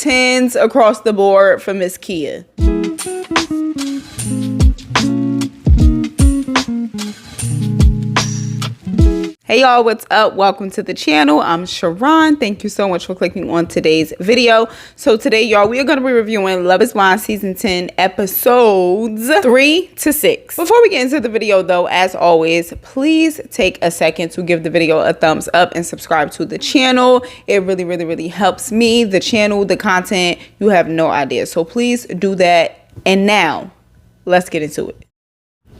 10s across the board for Miss Kia. Hey y'all, what's up? Welcome to the channel. I'm Sharon. Thank you so much for clicking on today's video. So today, y'all, we are going to be reviewing Love is Blind Season 10 episodes 3 to 6. Before we get into the video though, as always, please take a second to give the video a thumbs up and subscribe to the channel. It really helps me, the channel, the content. You have no idea. So please do that. And now, let's get into it.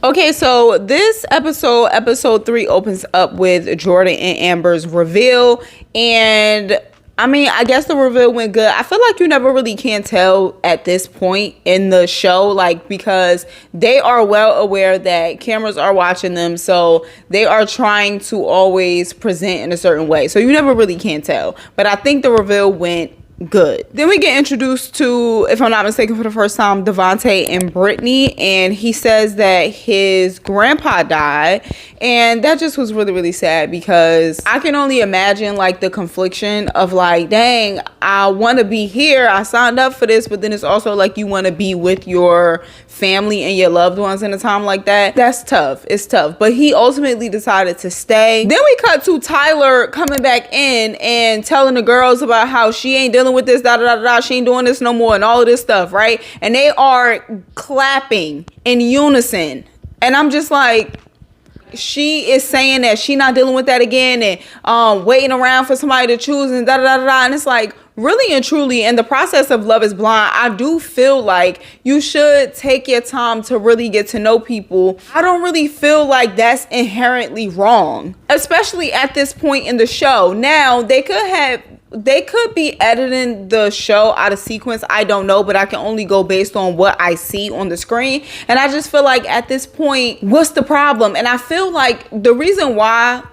Okay, so this episode 3 opens up with Jordan and Amber's reveal. And I mean, I guess the reveal went good. I feel like you never really can tell at this point in the show, like, because they are well aware that cameras are watching them. So they are trying to always present in a certain way. So you never really can tell. But I think the reveal went good. Then we get introduced to, if I'm not mistaken, for the first time, Devontae and Brittany, and he says that his grandpa died, and that just was really sad, because I can only imagine like the confliction of like, dang, I want to be here, I signed up for this, but then it's also like you want to be with your family and your loved ones in a time like that. That's tough. It's tough. But he ultimately decided to stay. Then we cut to Tyler coming back in and telling the girls about how she ain't dealing with this, she ain't doing this no more, and all of this stuff, right? And they are clapping in unison, and I'm just like, she is saying that she not dealing with that again, and waiting around for somebody to choose, and and it's like, really and truly, in the process of Love is Blind, I do feel like you should take your time to really get to know people. I don't really feel like that's inherently wrong, especially at this point in the show. Now, they could be editing the show out of sequence. I don't know, but I can only go based on what I see on the screen. And I just feel like at this point, what's the problem? And I feel like the reason why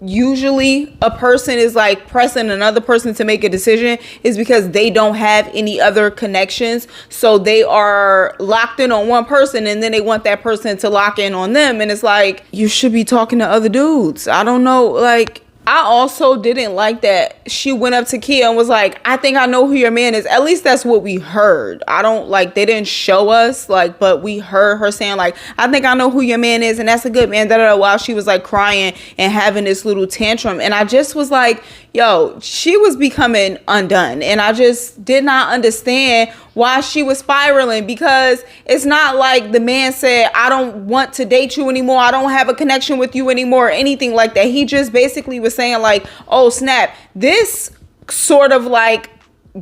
usually a person is like pressing another person to make a decision is because they don't have any other connections. So they are locked in on one person, and then they want that person to lock in on them. And it's like, you should be talking to other dudes. I don't know, like, I also didn't like that she went up to Kia and was like, I think I know who your man is. At least that's what we heard. I don't, like, they didn't show us, like, but we heard her saying, like, I think I know who your man is, and that's a good man, while she was like crying and having this little tantrum. And I just was like, yo, she was becoming undone. And I just did not understand why she was spiraling, because it's not like the man said, I don't want to date you anymore, I don't have a connection with you anymore, or anything like that. He just basically was saying like, oh snap, this sort of like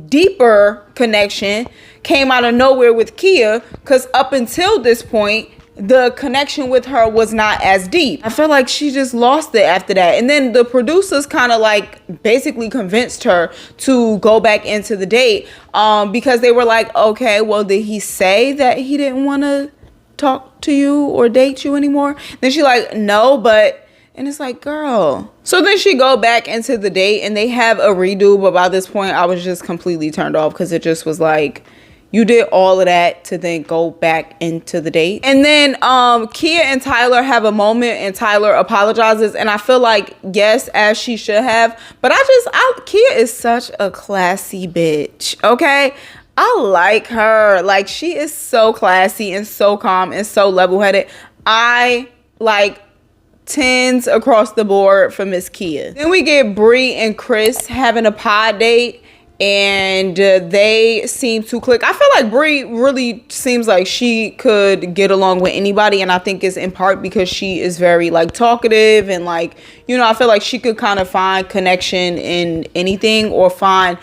deeper connection came out of nowhere with Kia, because up until this point the connection with her was not as deep. I feel like she just lost it after that. And then the producers kind of like basically convinced her to go back into the date, because they were like, okay, well, did he say that he didn't want to talk to you or date you anymore? Then she like, no, but, and it's like, girl. So then she go back into the date and they have a redo, but by this point I was just completely turned off, because it just was like, you did all of that to then go back into the date. And then Kia and Tyler have a moment, and Tyler apologizes, and I feel like, yes, as she should have, but Kia is such a classy bitch, okay? I like her. Like, she is so classy and so calm and so level-headed. I like 10s across the board for Miss Kia. Then we get Bree and Chris having a pod date, and they seem to click. I feel like Bree really seems like she could get along with anybody, and I think it's in part because she is very like talkative, and like, you know, I feel like she could kind of find connection in anything, or find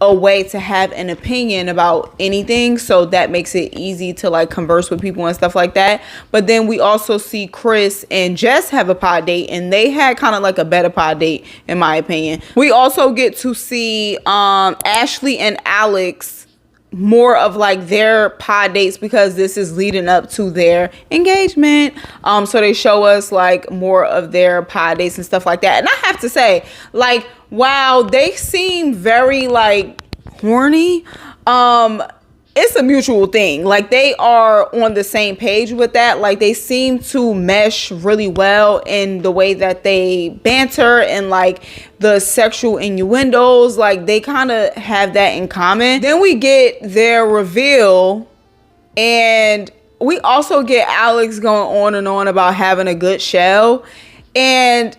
a way to have an opinion about anything, so that makes it easy to like converse with people and stuff like that. But then we also see Chris and Jess have a pod date, and they had kind of like a better pod date in my opinion. We also get to see Ashley and Alex more of like their pod dates, because this is leading up to their engagement. So they show us like more of their pod dates and stuff like that. And I have to say, like, wow, they seem very like horny. it's a mutual thing. Like, they are on the same page with that. Like, they seem to mesh really well in the way that they banter and like the sexual innuendos. Like, they kind of have that in common. Then we get their reveal, and we also get Alex going on and on about having a good shell. And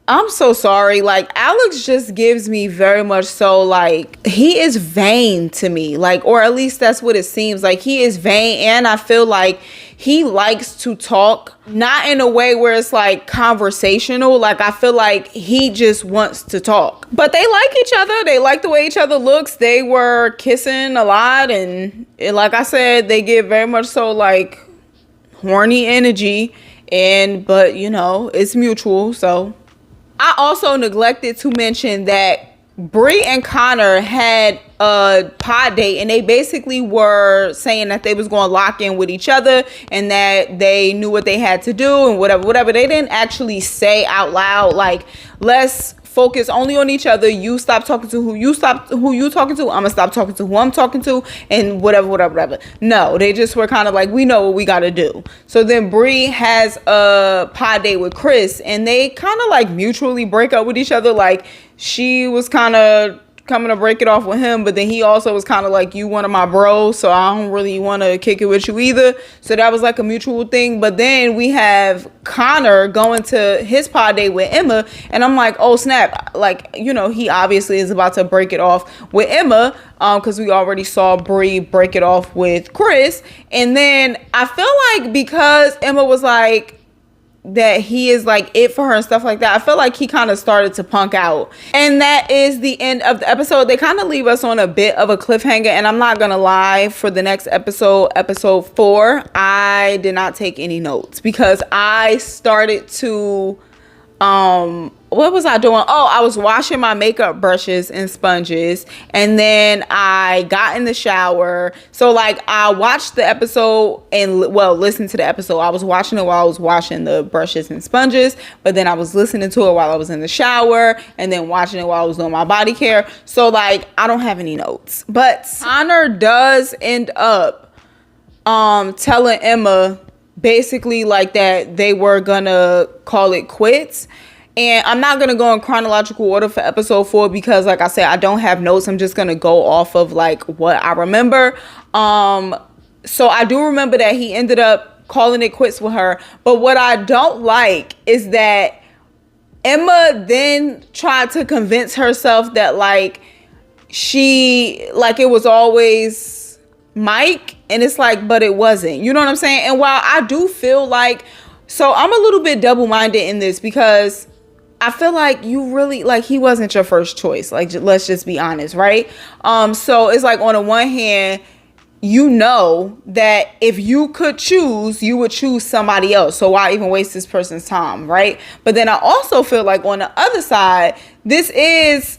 I'm so sorry. Like, Alex just gives me very much so, like, he is vain to me. Like, or at least that's what it seems like. He is vain, and I feel like he likes to talk, not in a way where it's like conversational. Like, I feel like he just wants to talk. But they like each other. They like the way each other looks. They were kissing a lot, and like I said, they get very much so like horny energy. But you know, it's mutual. So I also neglected to mention that Bree and Connor had a pod date, and they basically were saying that they was going to lock in with each other and that they knew what they had to do and whatever. They didn't actually say out loud, like, let's focus only on each other. You stop talking to who you talking to. I'm gonna stop talking to who I'm talking to, and whatever. No, they just were kind of like, we know what we got to do. So then Bree has a pod date with Chris, and they kind of like mutually break up with each other. Like, she was kind of coming to break it off with him, but then he also was kind of like, you one of my bros, so I don't really want to kick it with you either. So that was like a mutual thing. But then we have Connor going to his pod date with Emma, and I'm like, oh snap, like, you know, he obviously is about to break it off with Emma, because we already saw Bree break it off with Chris. And then I feel like because Emma was like that he is like it for her and stuff like that, I feel like he kind of started to punk out. And that is the end of the episode. They kind of leave us on a bit of a cliffhanger, and I'm not gonna lie, for the next episode 4, I did not take any notes because I started to what was I doing? Oh, I was washing my makeup brushes and sponges, and then I got in the shower. So like, I watched the episode and listened to the episode. I was watching it while I was washing the brushes and sponges, but then I was listening to it while I was in the shower, and then watching it while I was doing my body care. So like, I don't have any notes. But Connor does end up telling Emma basically like that they were gonna call it quits. And I'm not going to go in chronological order for episode 4 because, like I said, I don't have notes. I'm just going to go off of like what I remember. So I do remember that he ended up calling it quits with her. But what I don't like is that Emma then tried to convince herself that like it was always Mike. And it's like, but it wasn't. You know what I'm saying? And while I do feel like, so I'm a little bit double-minded in this because I feel like you really, like, he wasn't your first choice. Like, let's just be honest, right? So it's like, on the one hand, you know that if you could choose, you would choose somebody else. So why even waste this person's time, right? But then I also feel like on the other side, this is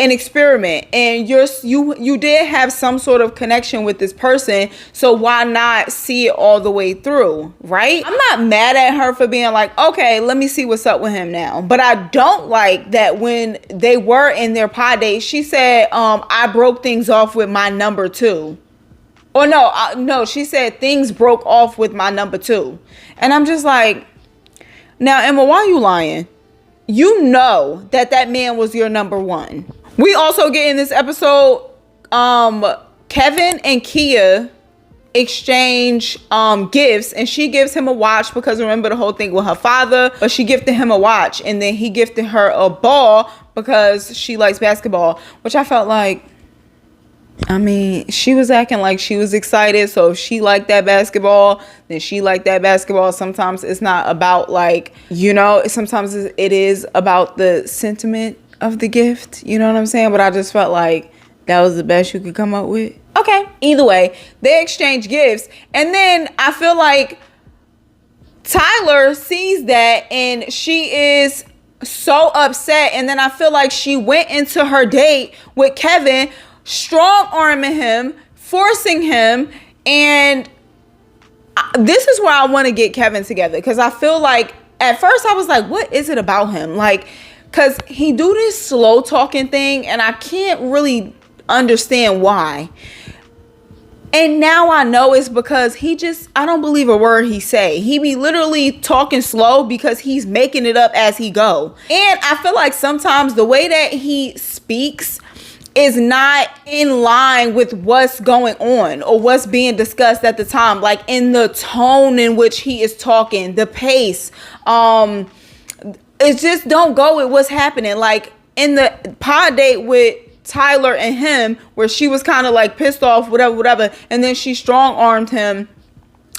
an experiment, and you did have some sort of connection with this person, so why not see it all the way through, right? I'm not mad at her for being like, okay, let me see what's up with him now. But I don't like that when they were in their pod date, she said, I broke things off with my number 2. Or no, she said things broke off with my number 2. And I'm just like, now Emma, why are you lying? You know that man was your number 1. We also get in this episode, Kevin and Kia exchange gifts, and she gives him a watch because remember the whole thing with her father, but she gifted him a watch, and then he gifted her a ball because she likes basketball, which I felt like, I mean, she was acting like she was excited. So if she liked that basketball, then she liked that basketball. Sometimes it's not about like, you know, sometimes it is about the sentiment of the gift. You know what I'm saying? But I just felt like that was the best you could come up with. Okay. Either way, they exchange gifts. And then I feel like Tyler sees that and she is so upset. And then I feel like she went into her date with Kevin, strong arming him, forcing him, and this is where I want to get Kevin together, because I feel like at first I was like, what is it about him? Like, because he do this slow talking thing and I can't really understand why. And now I know it's because I don't believe a word he say. He be literally talking slow because he's making it up as he go. And I feel like sometimes the way that he speaks is not in line with what's going on or what's being discussed at the time. Like in the tone in which he is talking, the pace, it just don't go with what's happening. Like in the pod date with Tyler and him, where she was kind of like pissed off, whatever, and then she strong-armed him,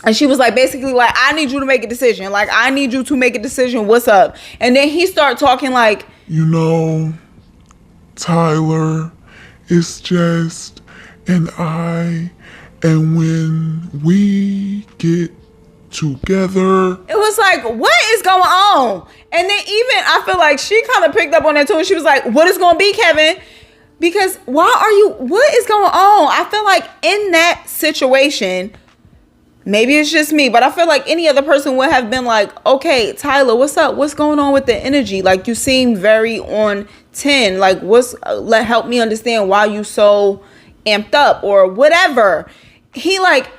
and she was like, basically like, I need you to make a decision. Like, I need you to make a decision. What's up? And then he started talking like, you know, Tyler, it's just and I, and when we get together. It was like, what is going on? And then even, I feel like she kind of picked up on that too, and she was like, what is going to be, Kevin? Because what is going on? I feel like in that situation, maybe it's just me, but I feel like any other person would have been like, okay, Tyler, what's up? What's going on with the energy? Like, you seem very on 10. Like, help me understand why you so amped up or whatever. He like,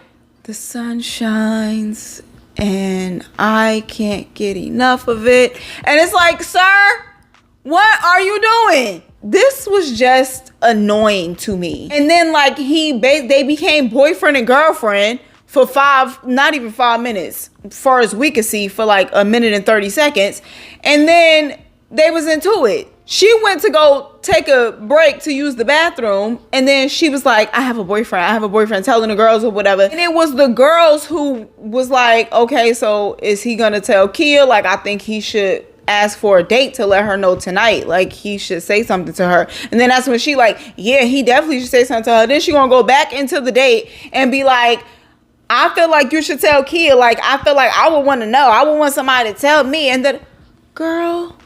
the sun shines and I can't get enough of it. And it's like, sir, what are you doing? This was just annoying to me. And then like they became boyfriend and girlfriend for not even 5 minutes, as far as we could see, for like a minute and 30 seconds. And then they was into it. She went to go take a break to use the bathroom. And then she was like, I have a boyfriend, telling the girls or whatever. And it was the girls who was like, okay, so is he gonna tell Kia? Like, I think he should ask for a date to let her know tonight. Like, he should say something to her. And then that's when she like, yeah, he definitely should say something to her. Then she gonna go back into the date and be like, I feel like you should tell Kia. Like, I feel like I would want to know. I would want somebody to tell me. And then, girl,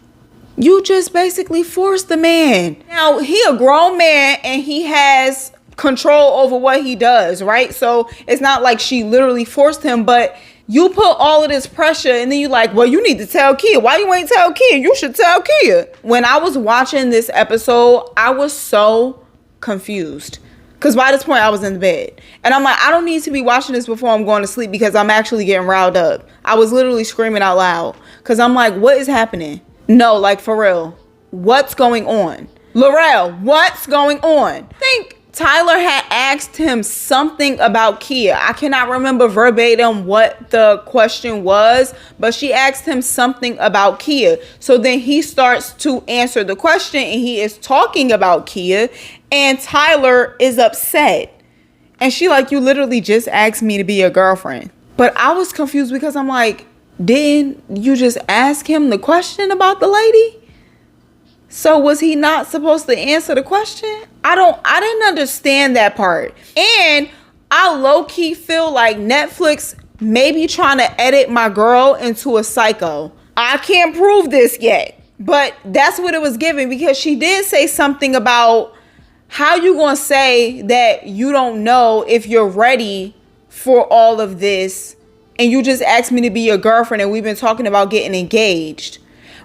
you just basically forced the man. Now, he a grown man and he has control over what he does, right? So it's not like she literally forced him, but you put all of this pressure and then you like, well, you need to tell Kia. Why you ain't tell Kia? You should tell Kia. When I was watching this episode, I was so confused. Because by this point, I was in the bed. And I'm like, I don't need to be watching this before I'm going to sleep because I'm actually getting riled up. I was literally screaming out loud. Because I'm like, what is happening? No, like for real. What's going on? Laurel, what's going on? I think Tyler had asked him something about Kia. I cannot remember verbatim what the question was, but she asked him something about Kia. So then he starts to answer the question and he is talking about Kia and Tyler is upset. And she like, you literally just asked me to be your girlfriend. But I was confused because I'm like, didn't you just ask him the question about the lady? So was he not supposed to answer the question? I didn't understand that part. And I low-key feel like Netflix may be trying to edit my girl into a psycho. I can't prove this yet, but that's what it was given because she did say something about how you gonna say that you don't know if you're ready for all of this and you just asked me to be your girlfriend and we've been talking about getting engaged.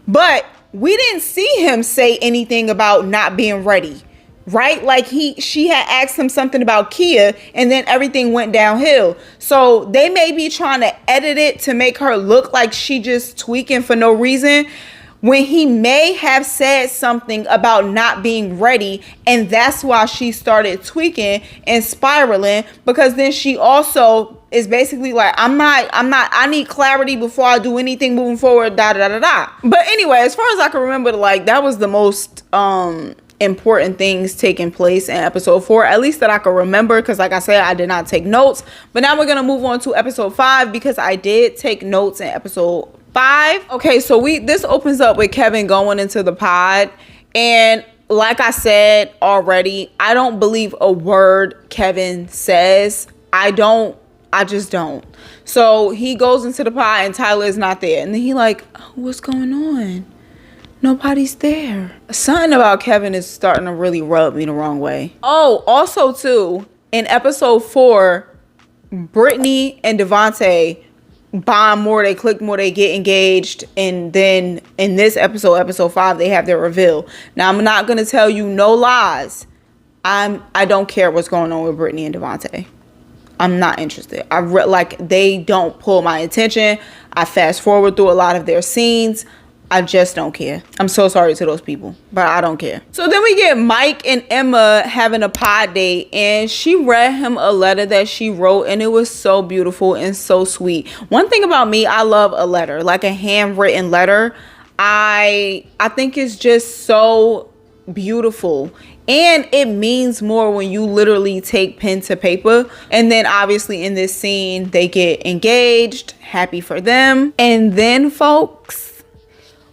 But we didn't see him say anything about not being ready, right? Like she had asked him something about Kia and then everything went downhill. So they may be trying to edit it to make her look like she just tweaking for no reason when he may have said something about not being ready. And that's why she started tweaking and spiraling, because then she also is basically like, I need clarity before I do anything moving forward, da da da da. But anyway, as far as I can remember, like that was the most important things taking place in episode 4, at least that I can remember, because like I said, I did not take notes. But now we're gonna move on to episode 5 because I did take notes in episode 5. Okay, so this opens up with Kevin going into the pod, and like I said already, I don't believe a word Kevin says. I just don't. So he goes into the pod and Tyler is not there. And then he like, oh, what's going on? Nobody's there. Something about Kevin is starting to really rub me the wrong way. Oh, also too, in episode 4, Brittany and Devontae bond more, they click more, they get engaged. And then in this episode 5, they have their reveal. Now, I'm not going to tell you no lies. I don't care what's going on with Brittany and Devontae. I'm not interested. Like, they don't pull my attention. I fast forward through a lot of their scenes. I just don't care. I'm so sorry to those people, but I don't care. So then we get Mike and Emma having a pod date, and she read him a letter that she wrote, and it was so beautiful and so sweet. One thing about me, I love a letter, like a handwritten letter. I think it's just so beautiful. And it means more when you literally take pen to paper. And then obviously in this scene, they get engaged. Happy for them. And then, folks,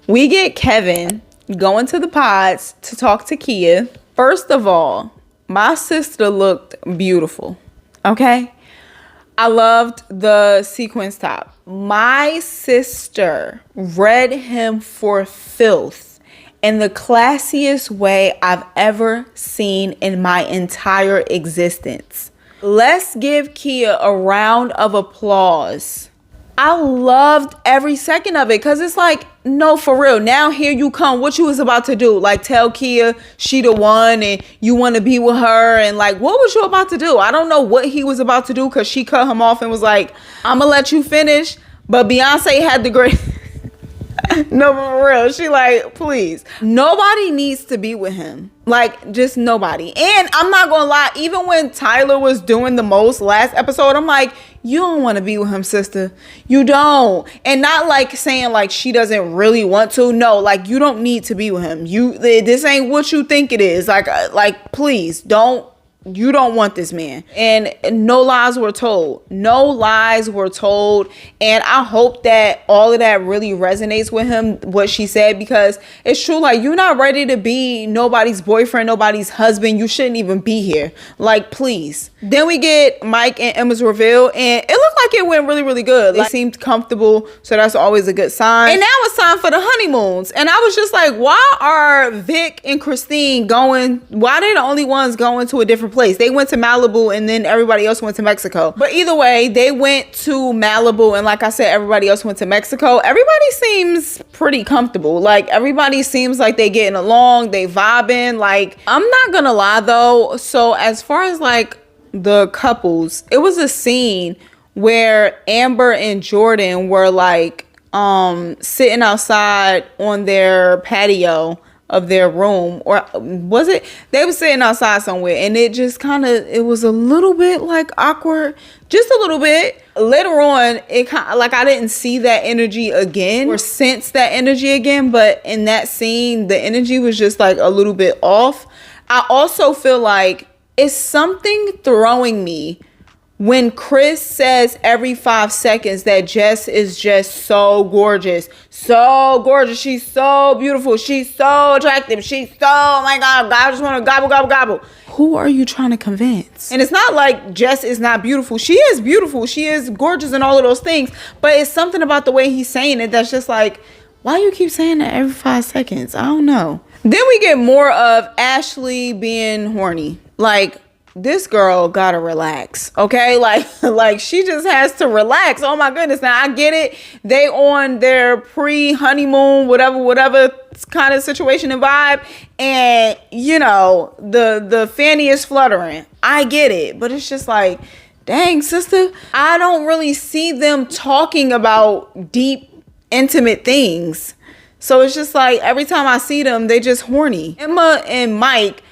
we get Kevin going to the pods to talk to Kia. First of all, my sister looked beautiful. Okay? I loved the sequence top. My sister read him for filth in the classiest way I've ever seen in my entire existence. Let's give Kia a round of applause. I loved every second of it, because it's like, no, for real. Now here you come. What you was about to do? Like, tell Kia she the one and you want to be with her. And like, what was you about to do? I don't know what he was about to do, because she cut him off and was like, I'm going to let you finish. But Beyonce had the great... No, for real. She like, please. Nobody needs to be with him. Like, just nobody. And I'm not gonna lie, even when Tyler was doing the most last episode, I'm like, you don't want to be with him, sister. You don't. And not like saying like she doesn't really want to. No, like, you don't need to be with him. This ain't what you think it is. Like, please don't. You don't want this man. And no lies were told. No lies were told. And I hope that all of that really resonates with him, what she said, because it's true. Like, you're not ready to be nobody's boyfriend, nobody's husband. You shouldn't even be here. Like, please. Then we get Mike and Emma's reveal, and it looked like it went really, really good. They seemed comfortable, so that's always a good sign. And now it's time for the honeymoons. And I was just like, why are Vic and Christine going? Why are they the only ones going to a different place? They went to Malibu and then everybody else went to Mexico. But either way, they went to Malibu, and like I said, everybody else went to Mexico. Everybody seems pretty comfortable. Like, everybody seems like they getting along, they vibing. Like, I'm not gonna lie though. So as far as like the couples, it was a scene where Amber and Jordan were like sitting outside on their patio of their room, or was it, they were sitting outside somewhere, and it just kind of, it was a little bit like awkward, just a little bit. Later on, it kind of like, I didn't see that energy again or sense that energy again, but in that scene, the energy was just like a little bit off. I also feel like it's something throwing me when Chris says every 5 seconds that Jess is just so gorgeous. So gorgeous. She's so beautiful. She's so attractive. She's so, oh my God, I just want to gobble, gobble, gobble. Who are you trying to convince? And it's not like Jess is not beautiful. She is beautiful. She is gorgeous and all of those things. But it's something about the way he's saying it that's just like, why you keep saying that every 5 seconds? I don't know. Then we get more of Ashley being horny. Like, this girl gotta relax, okay? Like she just has to relax. Oh my goodness. Now I get it. They on their pre-honeymoon, whatever kind of situation and vibe. And you know, the fanny is fluttering. I get it. But it's just like, dang, sister, I don't really see them talking about deep, intimate things. So it's just like, every time I see them, they just horny. Emma and Mike,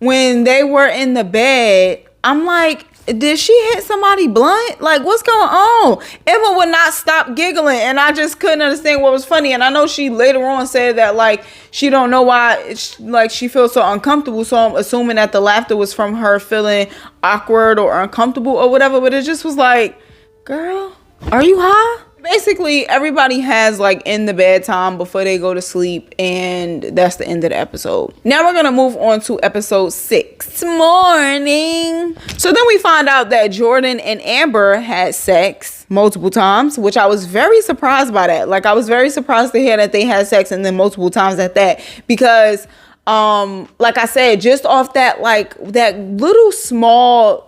when they were in the bed, I'm like, did she hit somebody blunt? Like, what's going on? Emma would not stop giggling, and I just couldn't understand what was funny. And I know she later on said that, like, she don't know why, like, she feels so uncomfortable. So I'm assuming that the laughter was from her feeling awkward or uncomfortable or whatever. But it just was like, girl, are you high? Basically, everybody has like in the bed time before they go to sleep, and that's the end of the episode. Now we're gonna move on to episode 6, morning. So then we find out that Jordan and Amber had sex multiple times, which I was very surprised by that. Like, I was very surprised to hear that they had sex and then multiple times at that, because like I said, just off that, like that little small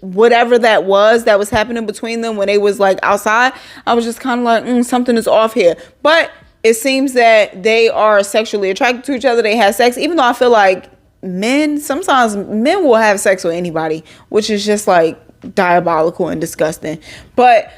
whatever that was happening between them when they was like outside, I was just kind of like, something is off here. But it seems that they are sexually attracted to each other. They have sex, even though I feel like sometimes men will have sex with anybody, which is just like, diabolical and disgusting. But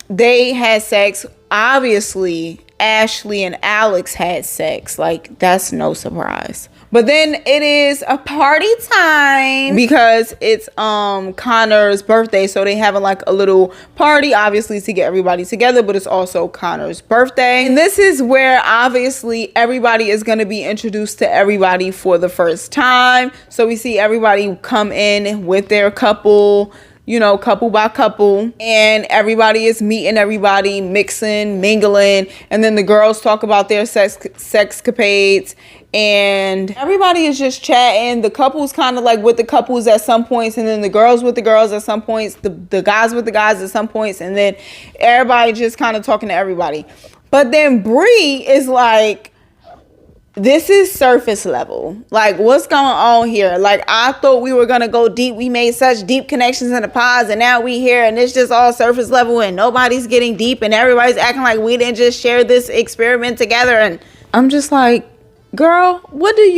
they had sex. Obviously, Ashley and Alex had sex. Like, that's no surprise. But then it is a party time because it's Connor's birthday. So they having like a little party, obviously, to get everybody together, but it's also Connor's birthday. And this is where obviously everybody is going to be introduced to everybody for the first time. So we see everybody come in with their couple, you know, couple by couple, and everybody is meeting everybody, mixing, mingling, and then the girls talk about their sexcapades, and everybody is just chatting. The couples kind of like with the couples at some points, and then the girls with the girls at some points, the guys with the guys at some points, and then everybody just kind of talking to everybody. But then Bree is like, this is surface level. Like, what's going on here? Like, I thought we were gonna go deep. We made such deep connections in the pods, and now we here, and it's just all surface level, and nobody's getting deep, and everybody's acting like we didn't just share this experiment together. And I'm just like, girl, what did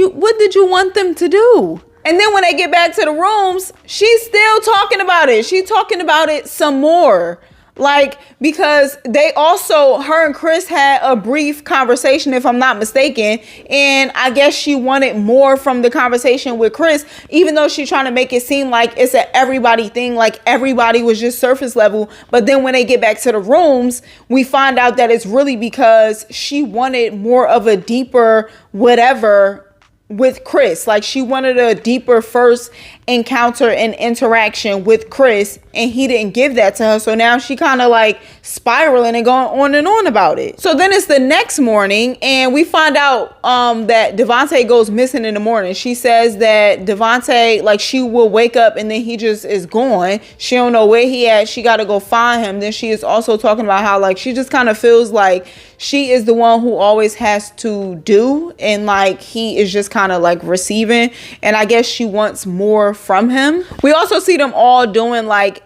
you want them to do? And then when they get back to the rooms, she's still talking about it. She's talking about it some more. Like, because they also, her and Chris had a brief conversation, if I'm not mistaken. And I guess she wanted more from the conversation with Chris, even though she's trying to make it seem like it's an everybody thing, like everybody was just surface level. But then when they get back to the rooms, we find out that it's really because she wanted more of a deeper whatever with Chris. Like, she wanted a deeper first encounter and interaction with Chris, and he didn't give that to her. So now she kind of like spiraling and going on and on about it. So then it's the next morning, and we find out that Devontae goes missing in the morning. She says that Devontae, like, she will wake up and then he just is gone. She don't know where he at. She got to go find him. Then she is also talking about how, like, she just kind of feels like she is the one who always has to do, and like he is just kind of like receiving, and I guess she wants more from him. We also see them all doing like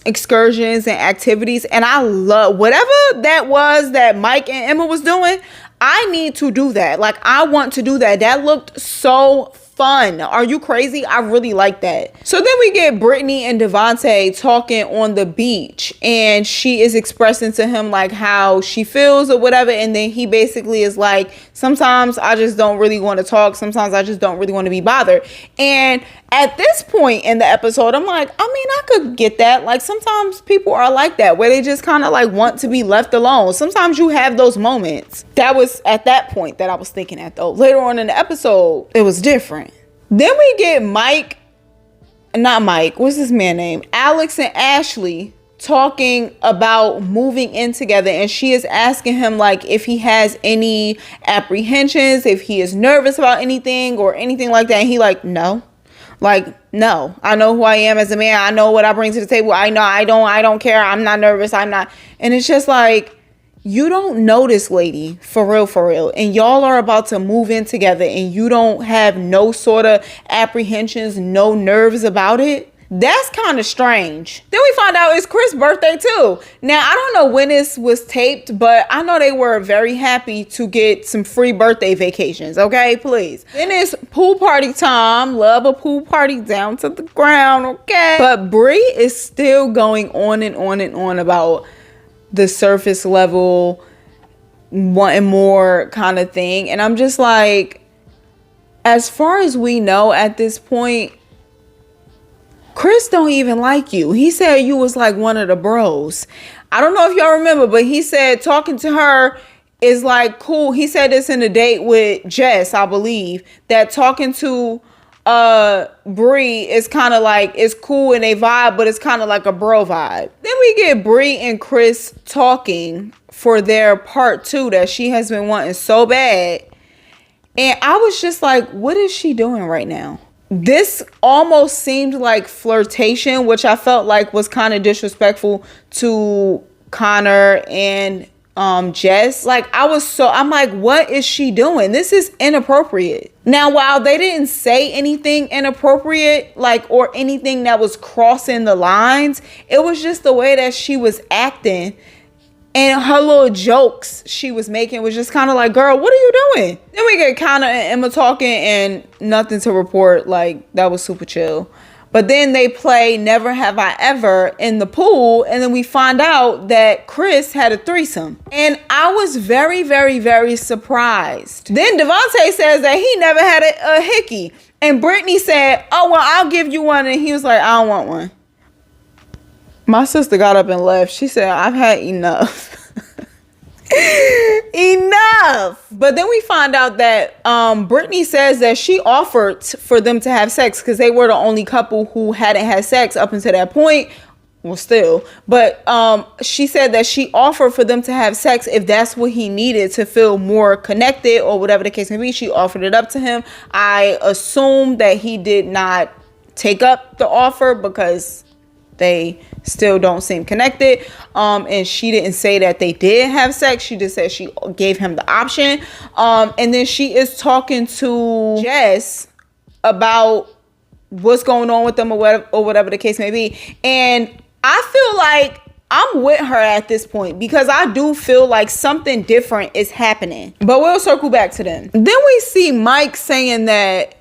excursions and activities, and I love whatever that was that Mike and Emma was doing. I need to do that. Like, I want to do that. That looked so fun. Are you crazy? I really like that. So then we get Brittany and Devontae talking on the beach, and she is expressing to him like how she feels or whatever, and then he basically is like, sometimes I just don't really want to talk, sometimes I just don't really want to be bothered. And at this point in the episode, I'm like, I mean, I could get that. Like, sometimes people are like that, where they just kind of like want to be left alone. Sometimes you have those moments. That was at that point that I was thinking that, though. Later on in the episode, it was different. Then we get what's this man's name? Alex and Ashley talking about moving in together, and she is asking him like if he has any apprehensions, if he is nervous about anything or anything like that. And he like, no. Like, no, I know who I am as a man. I know what I bring to the table. I know I don't care. I'm not nervous. I'm not. And it's just like, you don't know this lady for real. And y'all are about to move in together, and you don't have no sort of apprehensions, no nerves about it. That's kind of strange. Then we find out it's Chris' birthday too. Now, I don't know when this was taped, but I know they were very happy to get some free birthday vacations. Okay, please. Then it's pool party time. Love a pool party down to the ground. Okay. But Bree is still going on and on and on about the surface level, wanting more kind of thing. And I'm just like, as far as we know at this point, Chris don't even like you. He said you was like one of the bros. I don't know if y'all remember, but he said talking to her is like cool. He said this in a date with Jess, I believe, that talking to Bree is kind of like, it's cool and they vibe, but it's kind of like a bro vibe. Then we get Bree and Chris talking for their part 2 that she has been wanting so bad. And I was just like, what is she doing right now? This almost seemed like flirtation, which I felt like was kind of disrespectful to Connor and Jess. Like, I'm like, what is she doing? This is inappropriate. Now, while they didn't say anything inappropriate, like, or anything that was crossing the lines, it was just the way that she was acting. And her little jokes she was making was just kind of like, girl, what are you doing? Then we get Connor and Emma talking, and nothing to report. Like, that was super chill. But then they play Never Have I Ever in the pool, and then we find out that Chris had a threesome. And I was very, very, very surprised. Then Devontae says that he never had a hickey. And Brittany said, oh, well, I'll give you one. And he was like, I don't want one. My sister got up and left. She said, I've had enough. Enough. But then we find out that Brittany says that she offered for them to have sex because they were the only couple who hadn't had sex up until that point. Well, still. But she said that she offered for them to have sex if that's what he needed to feel more connected or whatever the case may be. She offered it up to him. I assume that he did not take up the offer because they still don't seem connected. And she didn't say that they did have sex. She just said she gave him the option. And then she is talking to Jess about what's going on with them or whatever the case may be. And I feel like I'm with her at this point because I do feel like something different is happening. But we'll circle back to them. Then we see Mike saying that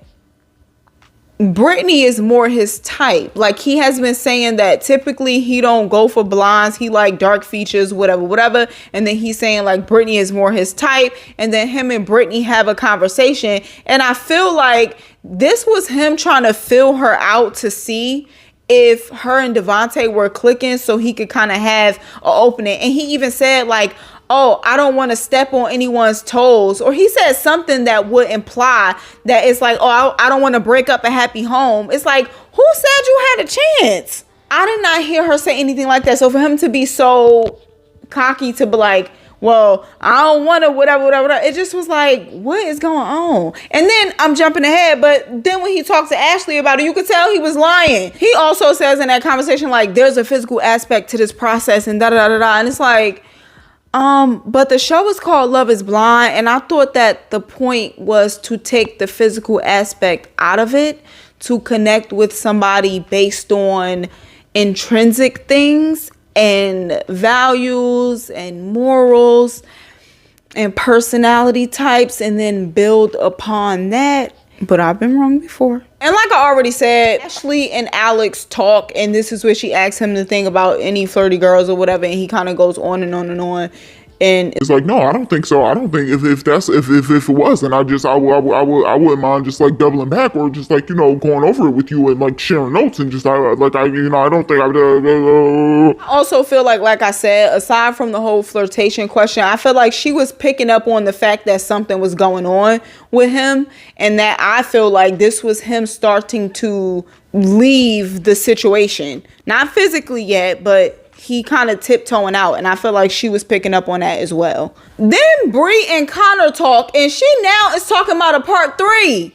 Brittany is more his type. Like, he has been saying that typically he don't go for blondes. He like dark features, whatever. And then he's saying like Brittany is more his type. And then him and Brittany have a conversation. And I feel like this was him trying to fill her out to see if her and Devontae were clicking so he could kind of have an opening. And he even said like, oh, I don't want to step on anyone's toes. Or he said something that would imply that it's like, oh, I don't want to break up a happy home. It's like, who said you had a chance? I did not hear her say anything like that. So for him to be so cocky to be like, well, I don't want to whatever. It just was like, what is going on? And then I'm jumping ahead. But then when he talked to Ashley about it, you could tell he was lying. He also says in that conversation, like, there's a physical aspect to this process and da-da-da-da-da. And it's like, but the show is called Love is Blind, and I thought that the point was to take the physical aspect out of it to connect with somebody based on intrinsic things and values and morals and personality types and then build upon that. But I've been wrong before. And like I already said, Ashley and Alex talk, and this is where she asks him to think about any flirty girls or whatever, and he kind of goes on and on and on. And it's like, no, I don't think so. I don't think if it was, then I wouldn't mind just like doubling back or just like, you know, going over it with you and like sharing notes and just I don't think I also feel like I said, aside from the whole flirtation question, I feel like she was picking up on the fact that something was going on with him, and that I feel like this was him starting to leave the situation, not physically yet, but he kind of tiptoeing out, and I feel like she was picking up on that as well. Then Bree and Connor talk, and she now is talking about a part 3.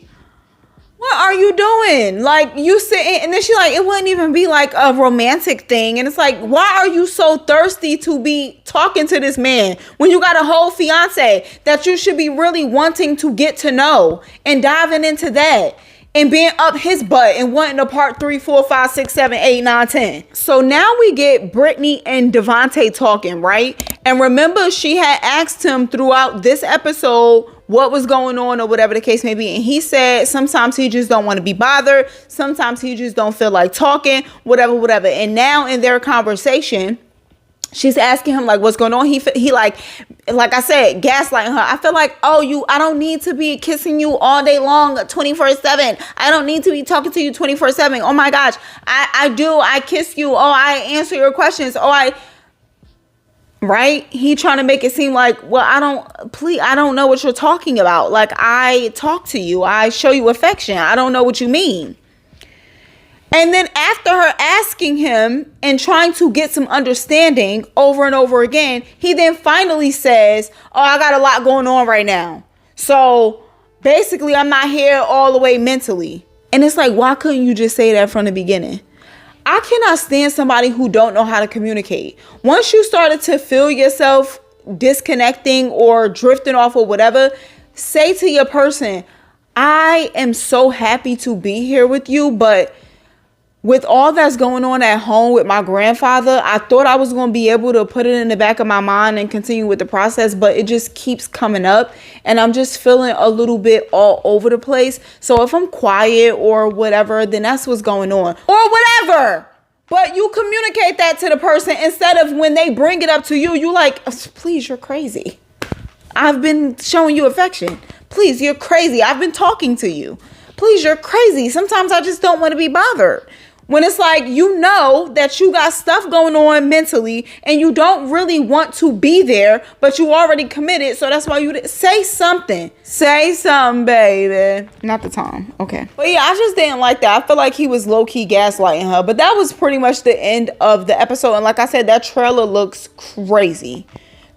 What are you doing? Like, you sitting, and then she like, it wouldn't even be like a romantic thing. And it's like, why are you so thirsty to be talking to this man when you got a whole fiance that you should be really wanting to get to know and diving into that? And being up his butt and wanting a part 3, 4, 5, 6, 7, 8, 9, 10. So now we get Brittany and Devontae talking, right? And remember, she had asked him throughout this episode what was going on or whatever the case may be. And he said sometimes he just don't want to be bothered. Sometimes he just don't feel like talking, whatever. And now in their conversation, she's asking him like, what's going on? He like I said, gaslighting her. I feel like, I don't need to be kissing you all day long, 24/7. I don't need to be talking to you 24/7. Oh my gosh, I do. I kiss you. Oh, I answer your questions. Right? He trying to make it seem like, well, I don't know what you're talking about. Like, I talk to you. I show you affection. I don't know what you mean. And then after her asking him and trying to get some understanding over and over again, he then finally says, I got a lot going on right now. So basically, I'm not here all the way mentally. And it's like, why couldn't you just say that from the beginning? I cannot stand somebody who don't know how to communicate. Once you started to feel yourself disconnecting or drifting off or whatever, say to your person, I am so happy to be here with you, but with all that's going on at home with my grandfather, I thought I was going to be able to put it in the back of my mind and continue with the process, but it just keeps coming up and I'm just feeling a little bit all over the place. So if I'm quiet or whatever, then that's what's going on or whatever. But you communicate that to the person instead of when they bring it up to you, you like, please, you're crazy. I've been showing you affection. Please, you're crazy. I've been talking to you. Please, you're crazy. Sometimes I just don't want to be bothered. When it's like, you know that you got stuff going on mentally and you don't really want to be there, but you already committed. So that's why you say something. Say something, baby. Not the time. Okay. But yeah, I just didn't like that. I feel like he was low-key gaslighting her. But that was pretty much the end of the episode. And like I said, that trailer looks crazy.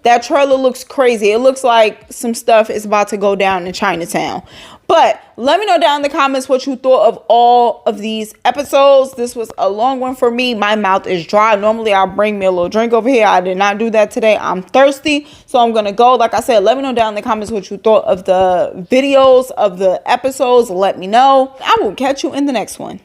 That trailer looks crazy. It looks like some stuff is about to go down in Chinatown. But let me know down in the comments what you thought of all of these episodes. This was a long one for me. My mouth is dry. Normally I'll bring me a little drink over here. I did not do that today. I'm thirsty. So I'm going to go. Like I said, let me know down in the comments what you thought of the videos, of the episodes. Let me know. I will catch you in the next one.